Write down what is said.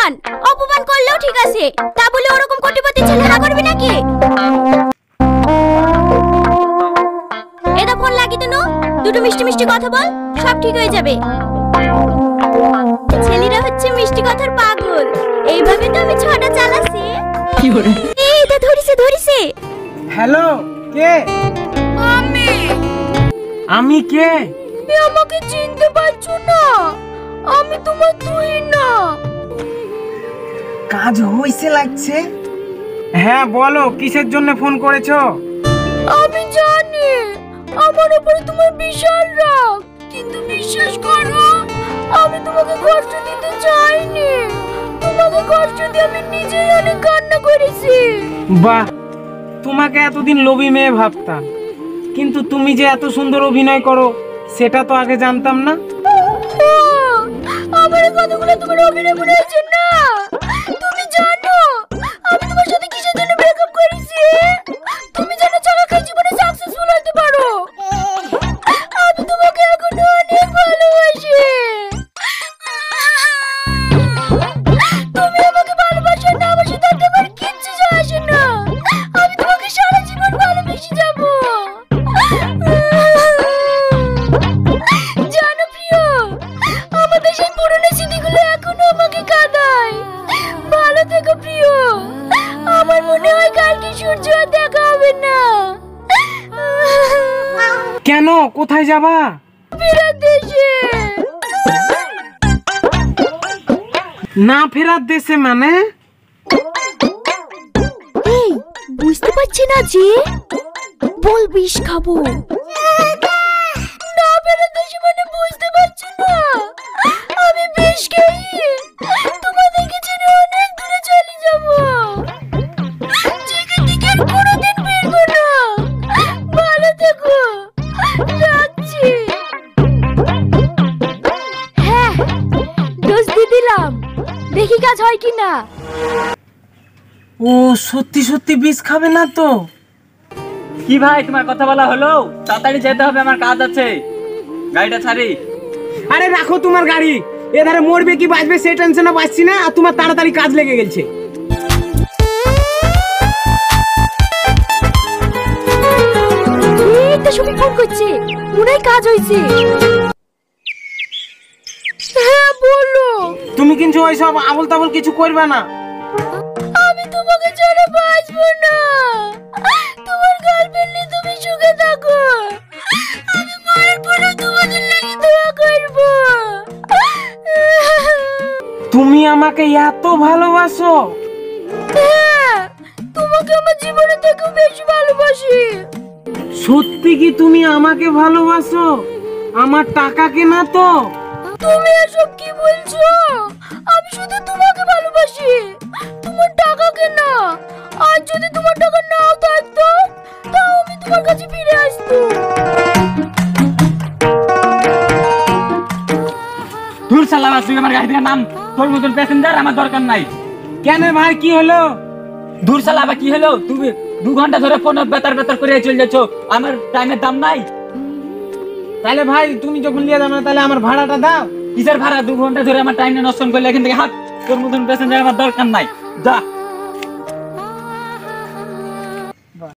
অপমান অপমান করলেও ঠিক আছে, তা বলে ওরকম কোটিপতি ছেলে হা করবি নাকি? এটা ফোন লাগি দিন, দুটো মিষ্টি মিষ্টি কথা বল, সব ঠিক হয়ে যাবে। ছেলেরা হচ্ছে মিষ্টি কথার পাগল, এইভাবে তো আমি ছটা চালাচ্ছি। কি করে? এইটা ধরিছে ধরিছে। হ্যালো, কে? আমি কে? তুমি আমাকে চিনতে পারছো না? আমি তোমার তুই না। কাজ হইছে লাগছে। হ্যাঁ বলো, কিসের জন্য ফোন করেছো? আমি জানি আমার উপরে তোমার বিশাল রাগ, কিন্তু বিশ্বাস করো আমি তোমাকে কষ্ট দিতে চাইনি। তোমাকে কষ্ট দিয়ে আমি নিজেই অনেক কান্না করেছি। বাহ, তোমাকে এতদিন লোভী মেয়ে ভাবতাম, কিন্তু তুমি যে এত সুন্দর অভিনয় করো সেটা তো আগে জানতাম না। আমার এই কথাগুলো তোমার অভিনয় মনে হচ্ছে না? তুমি জানো আমি তোমার সাথে কিসের জন্য ব্রেকআপ করেছি? তুমি জানো চাকা জীবনে সাকসেসফুল হতে পারো। আমি তোমাকে এখন অনেক ভালোবাসি। তুমি আমাকে ভালোবাসো না ভালোবাসো তাতে আমার কিচ্ছু যায় আসে না। আমি তোমাকে সারা জীবন ভালোবেসে যাবো। জানো প্রিয়, আমাদের সেই পুরনো স্মৃতিগুলো এখনো আমাকে কাঁদায়। ভালো থেকো প্রিয়, আমার মনে হয় কালকে সূর্য আর দেখা হবে না। কেন, কোথায় যাবা? ফেরার দেশে। না ফেরার দেশে মানে? এই বুঝতে পারছি না যে বল বিষ খাবো। না ফেরার দেশে মানে বুঝতে পারছি না আমি বিষ খেয়ে তোমাদেরকে ছেড়ে অনেক দূরে চলে যাবো, যেখান থেকে আর কোনোদিন ফিরবো না। ভালো থেকো, রাখছি। হ্যাঁ, ডোজ দিয়ে দিলাম, দেখি কাজ হয় কিনা। ও সত্যি সত্যি বিষ খাবে না তো? কি ভাই, তোমার কথা বলা হলো? তাড়াতাড়ি যেতে হবে, আমার কাজ আছে। গাড়িটা ছাড়ি। আরে রাখো তোমার গাড়ি, এধারে মরবে কি বাঁচবে সেই টেনশনে বাঁচছি না, আর তোমার তাড়াতাড়ি কাজ লেগে গেছে। এই তো সুমি ফোন করছে, মনে হয় কাজ হয়েছে। হ্যাঁ বলো। তুমি কিন্তু ওইসব আবল তাবল কিছু করবে না। আমি তোমাকে ছাড়া বাঁচবো না। তোমার গার্লফ্রেন্ড নিয়ে তুমি সুখে থাকো, আমি মরার পরে তোমাদের লাগি দোয়া করবো। তুমি আমাকে এত ভালোবাসো? হ্যাঁ, তোমাকে আমার জীবনে থেকেও বেশি ভালোবাসি। সত্যি কি তুমি আমাকে ভালোবাসো? আমার টাকাকে না তো? তুমি এসব কি বলছো? আমি শুধু তোমাকে ভালোবাসি, তোমার টাকাকে না। আর যদি তোমার টাকা নাও থাকতো তাও আমি তোমার কাছে ফিরে আসতো। দূর শালা, তুই আমার গাড়ি থেকে নাম। তোর মতন প্যাসেঞ্জার আমার দরকার নাই। কেন ভাই, কি হলো? দূর শালা, আবার কি হলো? তুমি 2 ঘন্টা ধরে ফোনে বেতার বেতার করে চলে যাচ্ছ, আমার টাইমের দাম নাই। তাহলে ভাই তুমি যখন নিয়ে যাবে তাহলে আমার ভাড়াটা দাও। কিসের ভাড়া? 2 ঘন্টা ধরে আমার টাইম নষ্ট করলে, এখান থেকে হাত। তোর মতন প্যাসেঞ্জার আমার দরকার নাই, যা।